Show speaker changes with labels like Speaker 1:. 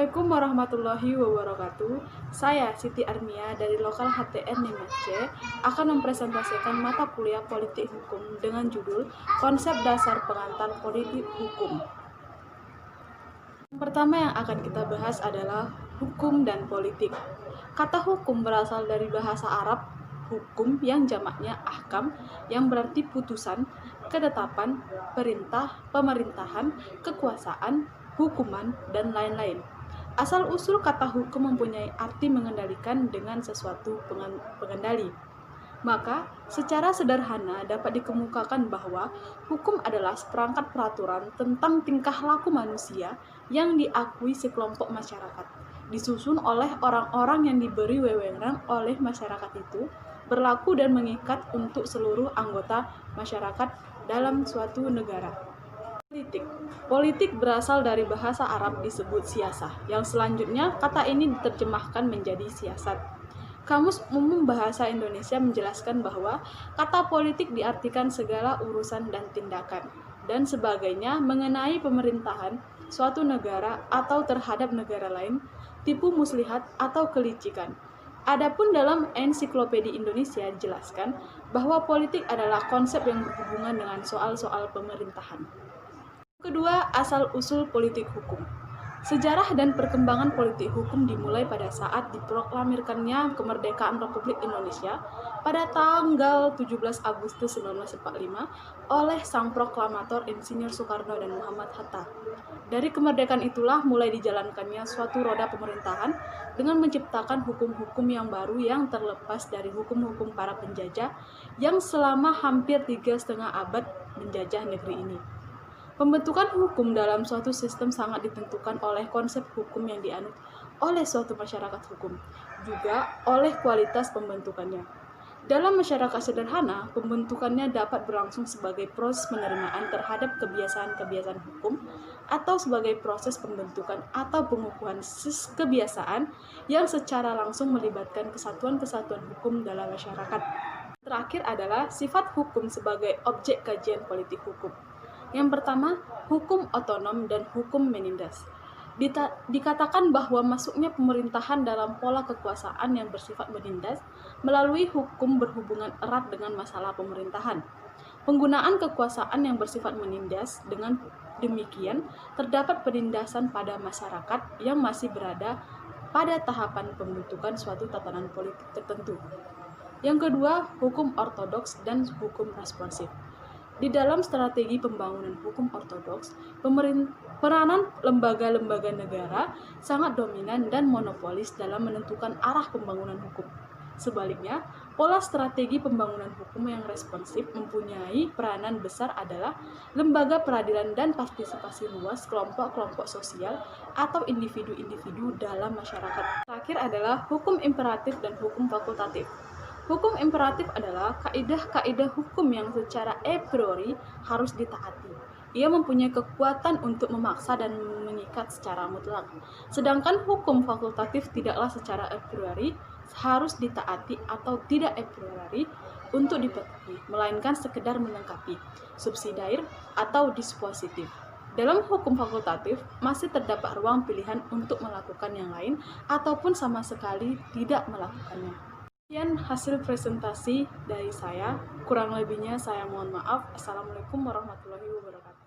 Speaker 1: Assalamualaikum warahmatullahi wabarakatuh. Saya Siti Armia dari Lokal HTN 5C akan mempresentasikan mata kuliah Politik Hukum dengan judul Konsep Dasar Pengantar Politik Hukum. Yang pertama yang akan kita bahas adalah hukum dan politik. Kata hukum berasal dari bahasa Arab hukum yang jamaknya ahkam, yang berarti putusan, ketetapan, perintah, pemerintahan, kekuasaan, hukuman, dan lain-lain. Asal-usul kata hukum mempunyai arti mengendalikan dengan sesuatu pengendali. Maka, secara sederhana dapat dikemukakan bahwa hukum adalah seperangkat peraturan tentang tingkah laku manusia yang diakui sekelompok masyarakat, disusun oleh orang-orang yang diberi wewenang oleh masyarakat itu, berlaku dan mengikat untuk seluruh anggota masyarakat dalam suatu negara. Politik berasal dari bahasa Arab disebut siasah, yang selanjutnya kata ini diterjemahkan menjadi siasat. Kamus Umum Bahasa Indonesia menjelaskan bahwa kata politik diartikan segala urusan dan tindakan, dan sebagainya mengenai pemerintahan suatu negara atau terhadap negara lain, tipu muslihat atau kelicikan. Adapun dalam Ensiklopedia Indonesia dijelaskan bahwa politik adalah konsep yang berhubungan dengan soal-soal pemerintahan. Kedua, asal-usul politik hukum. Sejarah dan perkembangan politik hukum dimulai pada saat diproklamirkannya kemerdekaan Republik Indonesia pada tanggal 17 Agustus 1945 oleh sang proklamator Insinyur Soekarno dan Muhammad Hatta. Dari kemerdekaan itulah mulai dijalankannya suatu roda pemerintahan dengan menciptakan hukum-hukum yang baru yang terlepas dari hukum-hukum para penjajah yang selama hampir 3,5 abad menjajah negeri ini. Pembentukan hukum dalam suatu sistem sangat ditentukan oleh konsep hukum yang dianut oleh suatu masyarakat hukum, juga oleh kualitas pembentukannya. Dalam masyarakat sederhana, pembentukannya dapat berlangsung sebagai proses penerimaan terhadap kebiasaan-kebiasaan hukum atau sebagai proses pembentukan atau pengukuhan kebiasaan yang secara langsung melibatkan kesatuan-kesatuan hukum dalam masyarakat. Terakhir adalah sifat hukum sebagai objek kajian politik hukum. Yang pertama, hukum otonom dan hukum menindas. Dikatakan bahwa masuknya pemerintahan dalam pola kekuasaan yang bersifat menindas melalui hukum berhubungan erat dengan masalah pemerintahan. Penggunaan kekuasaan yang bersifat menindas dengan demikian terdapat penindasan pada masyarakat yang masih berada pada tahapan pembentukan suatu tatanan politik tertentu. Yang kedua, hukum ortodoks dan hukum responsif. Di dalam strategi pembangunan hukum ortodoks, peranan lembaga-lembaga negara sangat dominan dan monopolis dalam menentukan arah pembangunan hukum. Sebaliknya, pola strategi pembangunan hukum yang responsif mempunyai peranan besar adalah lembaga peradilan dan partisipasi luas kelompok-kelompok sosial atau individu-individu dalam masyarakat. Terakhir adalah hukum imperatif dan hukum fakultatif. Hukum imperatif adalah kaidah-kaidah hukum yang secara a priori harus ditaati. Ia mempunyai kekuatan untuk memaksa dan mengikat secara mutlak. Sedangkan hukum fakultatif tidaklah secara a priori harus ditaati atau tidak a priori untuk dipatuhi, melainkan sekedar melengkapi, subsidiar atau dispositif. Dalam hukum fakultatif, masih terdapat ruang pilihan untuk melakukan yang lain ataupun sama sekali tidak melakukannya. Sekian hasil presentasi dari saya, kurang lebihnya saya mohon maaf. Assalamualaikum warahmatullahi wabarakatuh.